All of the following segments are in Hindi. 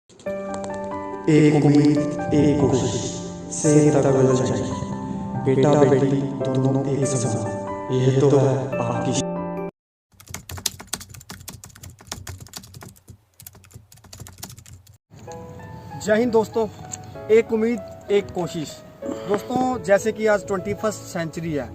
एक उम्मीद एक कोशिश से तगड़ चाहिए, बेटा बेटी दोनों एक समान, ये तो है आपकी। जय हिंद दोस्तों, एक उम्मीद एक कोशिश। दोस्तों, जैसे कि आज 21st सेंचुरी है,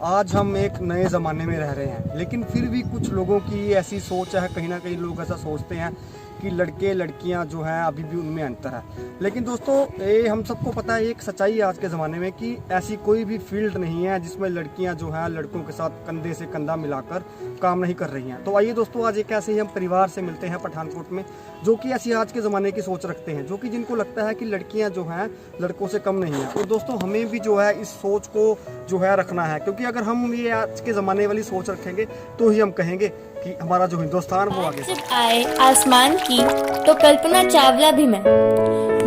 आज हम एक नए ज़माने में रह रहे हैं, लेकिन फिर भी कुछ लोगों की ऐसी सोच है, कहीं ना कहीं लोग ऐसा सोचते हैं कि लड़के लड़कियां जो हैं अभी भी उनमें अंतर है। लेकिन दोस्तों, ये हम सबको पता है, एक सच्चाई है आज के ज़माने में कि ऐसी कोई भी फील्ड नहीं है जिसमें लड़कियां जो हैं लड़कों के साथ कंधे से कंधा मिलाकर काम नहीं कर रही हैं। तो आइए दोस्तों, आज एक ऐसे ही हम परिवार से मिलते हैं पठानकोट में, जो कि ऐसी आज के ज़माने की सोच रखते हैं, जो कि जिनको लगता है कि लड़कियां जो हैं लड़कों से कम नहीं हैं। और दोस्तों, हमें भी जो है इस सोच को जो है रखना है, क्योंकि अगर हम ये आज के ज़माने वाली सोच रखेंगे तो ही हम कहेंगे कि हमारा जो हिंदुस्तान वो आगे। जब आए आसमान की तो कल्पना चावला भी मैं,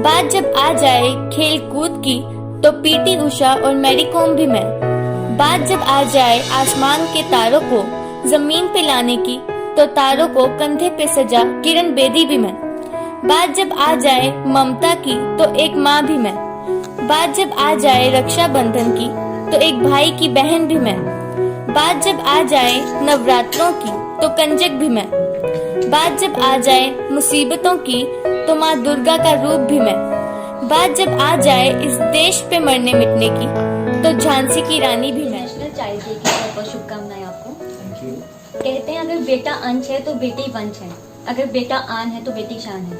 बात जब आ जाए खेल कूद की तो पीटी उषा और मैरी कॉम भी मैं, बात जब आ जाए आसमान के तारों को जमीन पे लाने की तो तारों को कंधे पे सजा किरण बेदी भी मैं, बात जब आ जाए ममता की तो एक माँ भी मैं, बात जब आ जाए रक्षा बंधन की तो एक भाई की बहन भी मैं, बात जब आ जाए नवरात्रों की तो कंजक भी मैं, बात जब आ जाए मुसीबतों की तो माँ दुर्गा का रूप भी मैं, बात जब आ जाए इस देश पे मरने मिटने की तो झांसी की रानी भी मैं। नेशनल चाइल्ड डे की बहुत बहुत शुभकामनाएं आपको। Thank you. कहते हैं अगर बेटा अंश है तो बेटी वंश है, अगर बेटा आन है तो बेटी शान है।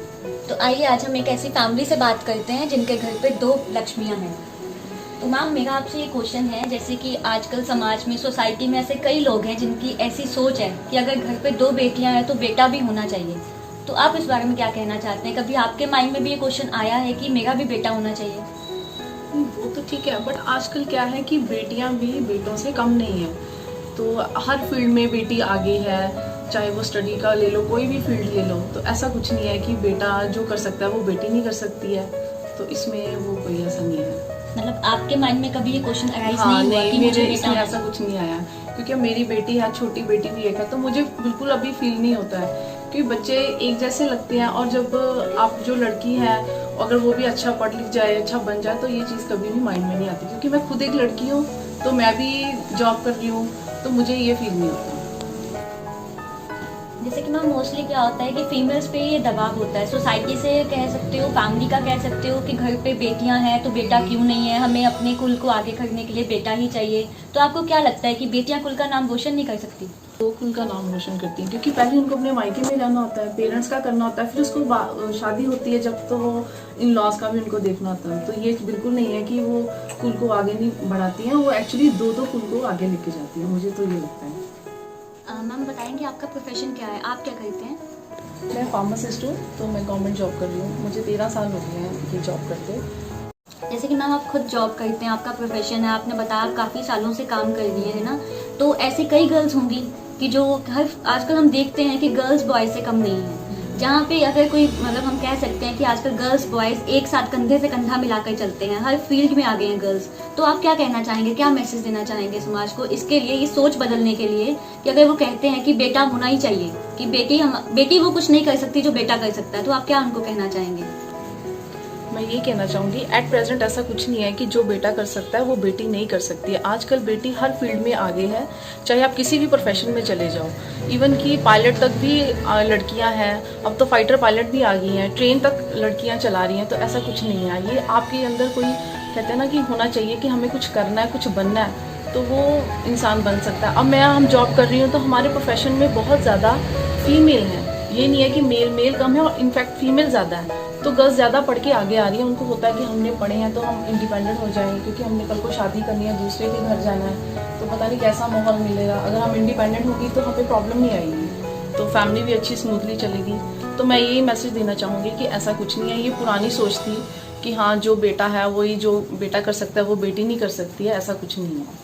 तो आइए आज हम एक ऐसी फैमिली से बात करते हैं जिनके घर पे 2 लक्ष्मियां हैं। तो मैम, मेरा आपसे ये क्वेश्चन है, जैसे कि आजकल समाज में, सोसाइटी में ऐसे कई लोग हैं जिनकी ऐसी सोच है कि अगर घर पे 2 बेटियां हैं तो बेटा भी होना चाहिए। तो आप इस बारे में क्या कहना चाहते हैं? कभी आपके माइंड में भी ये क्वेश्चन आया है कि मेरा भी बेटा होना चाहिए? वो तो ठीक है, बट आजकल क्या है कि बेटियां भी बेटों से कम नहीं है। तो हर फील्ड में बेटी आगे है, चाहे वो स्टडी का ले लो, कोई भी फील्ड ले लो। तो ऐसा कुछ नहीं है कि बेटा जो कर सकता है वो बेटी नहीं कर सकती है। तो इसमें वो कोई ऐसा नहीं है। मतलब आपके माइंड में कभी ये क्वेश्चन अराइज हाँ, नहीं हुआ कि मुझे बेटा इसमें ऐसा कुछ नहीं आया, क्योंकि मेरी बेटी है, छोटी बेटी भी एक है, तो मुझे बिल्कुल अभी फील नहीं होता है, क्योंकि बच्चे एक जैसे लगते हैं। और जब आप जो लड़की है, अगर वो भी अच्छा पढ़ लिख जाए, अच्छा बन जाए, तो ये चीज़ कभी भी माइंड में नहीं आती, क्योंकि मैं खुद एक लड़की हूँ, तो मैं भी जॉब कर रही हूँ, तो मुझे ये फील नहीं होता। जैसे कि मैम, मोस्टली क्या होता है कि फीमेल्स पे ये दबाव होता है, सोसाइटी से कह सकते हो, फैमिली का कह सकते हो, कि घर पे बेटियां हैं तो बेटा क्यों नहीं है, हमें अपने कुल को आगे करने के लिए बेटा ही चाहिए। तो आपको क्या लगता है कि बेटियां कुल का नाम रोशन नहीं कर सकती? वो कुल का नाम रोशन करती हैं, क्योंकि पहले उनको अपने मायके में रहना होता है, पेरेंट्स का करना होता है, फिर उसको शादी होती है जब, तो वो इन लॉज का भी उनको देखना होता है। तो ये बिल्कुल नहीं है कि वो कुल को आगे नहीं बढ़ाती हैं, वो एक्चुअली 2 कुल को आगे लेके जाती है। मुझे तो ये लगता है। मैम, बताएंगे आपका प्रोफेशन क्या है, आप क्या करते हैं? मैं फार्मासिस्ट हूँ, तो मैं गवर्नमेंट जॉब कर रही हूँ। मुझे 13 साल हो गए हैं ये जॉब करते। जैसे कि मैम, आप खुद जॉब करते हैं, आपका प्रोफेशन है, आपने बताया आप काफ़ी सालों से काम कर रही है ना। तो ऐसी कई गर्ल्स होंगी कि जो हर आजकल हम देखते हैं कि गर्ल्स बॉयज़ से कम नहीं है, जहाँ पे अगर कोई, मतलब हम कह सकते हैं कि आजकल गर्ल्स बॉयज़ एक साथ कंधे से कंधा मिलाकर चलते हैं, हर फील्ड में आ गए हैं गर्ल्स। तो आप क्या कहना चाहेंगे, क्या मैसेज देना चाहेंगे समाज को इसके लिए, ये सोच बदलने के लिए, कि अगर वो कहते हैं कि बेटा होना ही चाहिए, कि बेटी वो कुछ नहीं कर सकती जो बेटा कर सकता है, तो आप क्या उनको कहना चाहेंगे? मैं ये कहना चाहूँगी, एट प्रेजेंट ऐसा कुछ नहीं है कि जो बेटा कर सकता है वो बेटी नहीं कर सकती है। आजकल बेटी हर फील्ड में आगे है, चाहे आप किसी भी प्रोफेशन में चले जाओ। इवन कि पायलट तक भी लड़कियां हैं, अब तो फाइटर पायलट भी आ गई हैं, ट्रेन तक लड़कियां चला रही हैं। तो ऐसा कुछ नहीं है। ये आपके अंदर कोई, कहते हैं ना कि होना चाहिए कि हमें कुछ करना है, कुछ बनना है, तो वो इंसान बन सकता है। अब हम जॉब कर रही हूँ, तो हमारे प्रोफेशन में बहुत ज़्यादा फीमेल हैं। ये नहीं है कि मेल कम है, और इनफैक्ट फीमेल ज़्यादा है। तो गर्ल्स ज़्यादा पढ़ के आगे आ रही हैं। उनको होता है कि हमने पढ़े हैं तो हम इंडिपेंडेंट हो जाएंगे, क्योंकि हमने कल को शादी करनी है, दूसरे के घर जाना है, तो पता नहीं कैसा माहौल मिलेगा। अगर हम इंडिपेंडेंट होगी तो हमें प्रॉब्लम नहीं आएगी, तो फैमिली भी अच्छी स्मूथली चलेगी। तो मैं यही मैसेज देना चाहूँगी कि ऐसा कुछ नहीं है। ये पुरानी सोच थी कि हाँ, जो बेटा है वही, जो बेटा कर सकता है वो बेटी नहीं कर सकती है, ऐसा कुछ नहीं है।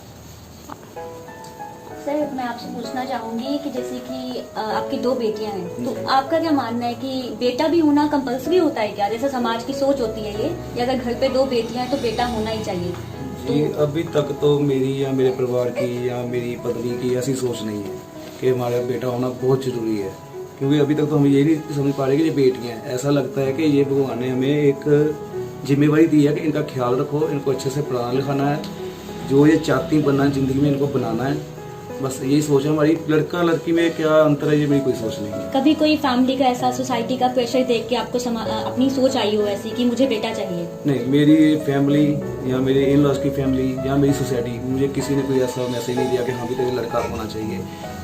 सर, मैं आपसे पूछना चाहूँगी कि जैसे कि आपकी 2 बेटियां हैं, तो आपका क्या मानना है कि बेटा भी होना कंपल्सरी होता है क्या? जैसे समाज की सोच होती है ये, या अगर घर पे 2 बेटियां हैं तो बेटा होना ही चाहिए? जी, अभी तक तो मेरी या मेरे परिवार की या मेरी पत्नी की ऐसी सोच नहीं है कि हमारा बेटा होना बहुत ज़रूरी है, क्योंकि अभी तक तो हम ये नहीं समझ पा रहे कि ये बेटियां हैं। ऐसा लगता है कि ये भगवान ने हमें एक जिम्मेवारी दी है कि इनका ख्याल रखो, इनको अच्छे से पढ़ाना लिखाना है, जो ये चाहती बनना है ज़िंदगी में इनको बनाना है। बस यही सोच है हमारी। लड़का लड़की में क्या अंतर है ये मेरी कोई सोच नहीं है। कभी कोई फैमिली का ऐसा, सोसाइटी का प्रेशर देख के आपको अपनी सोच आई हो ऐसी कि मुझे बेटा चाहिए? नहीं, मेरी फैमिली या मेरे इन लॉज की फैमिली या मेरी सोसाइटी, मुझे किसी ने कोई ऐसा मैसेज नहीं दिया कि हाँ भी तेरे लड़का होना चाहिए।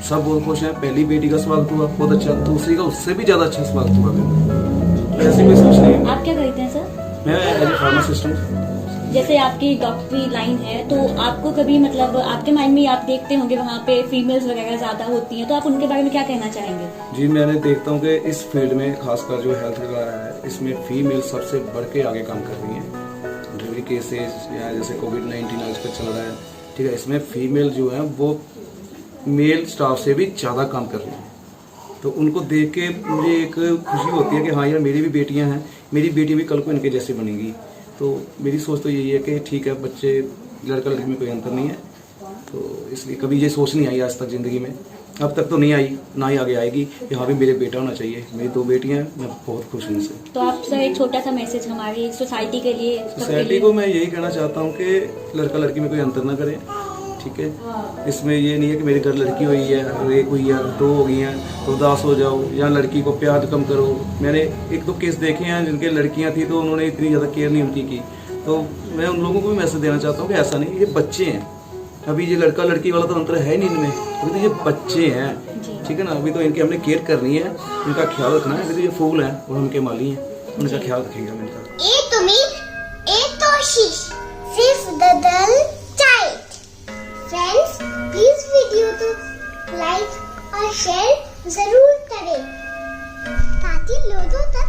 सब बहुत खुश हैं। पहली बेटी का स्वागत हुआ बहुत अच्छा, दूसरी का उससे भी ज़्यादा अच्छा स्वागत हुआ। मेरा ऐसी कोई सोच नहीं है। आप क्या करते हैं सर? मैं एज ए फार्मासिस्ट। जैसे आपकी डॉक्टरी लाइन है, तो आपको कभी मतलब आपके माइंड में आप देखते होंगे वहाँ पे फीमेल्स वगैरह ज्यादा होती हैं, तो आप उनके बारे में क्या कहना चाहेंगे? जी, मैंने देखता हूँ कि इस फील्ड में खासकर जो हेल्थ का है, इसमें फीमेल सबसे बढ़ के आगे काम कर रही हैं। डिलीवरी केसेस या जैसे कोविड-19 आजकल चल रहा है, ठीक है, इसमें फीमेल जो है वो मेल स्टाफ से भी ज़्यादा काम कर रही हैं। तो उनको देख के मुझे एक खुशी होती है कि हाँ यार, मेरी भी बेटियाँ हैं, मेरी बेटी भी कल को इनके जैसे बनेगी। तो मेरी सोच तो यही है कि ठीक है, बच्चे लड़का लड़की में कोई अंतर नहीं है। तो इसलिए कभी ये सोच नहीं आई आज तक ज़िंदगी में, अब तक तो नहीं आई, ना ही आगे आएगी कि हाँ भी मेरे बेटा होना चाहिए। मेरी 2 बेटियां हैं, मैं बहुत खुश हूँ इनसे। तो आप सर एक छोटा सा मैसेज हमारी सोसाइटी के लिए, सोसाइटी को मैं यही कहना चाहता हूँ कि लड़का लड़की में कोई अंतर ना करें, ठीक है। इसमें ये नहीं है कि मेरे घर लड़की हुई है और एक हुई है, 2 हो गई हैं तो उदास हो जाओ या लड़की को प्यार कम करो। मैंने 1-2 केस देखे हैं जिनके लड़कियां थी तो उन्होंने इतनी ज़्यादा केयर नहीं उनकी की। तो मैं उन लोगों को भी मैसेज देना चाहता हूँ कि ऐसा नहीं, ये बच्चे हैं, अभी ये लड़का लड़की वाला तो अंतर है नहीं इनमें, अभी तो ये बच्चे हैं, ठीक है ना। अभी तो इनकी हमने केयर करनी है, इनका ख्याल रखना है। अभी तो ये फूल हैं और उनके माली हैं, उनका ख्याल रखेंगे हम इनका। फ्रेंड्स, प्लीज वीडियो को लाइक और शेयर जरूर करें ताकि लोगों तक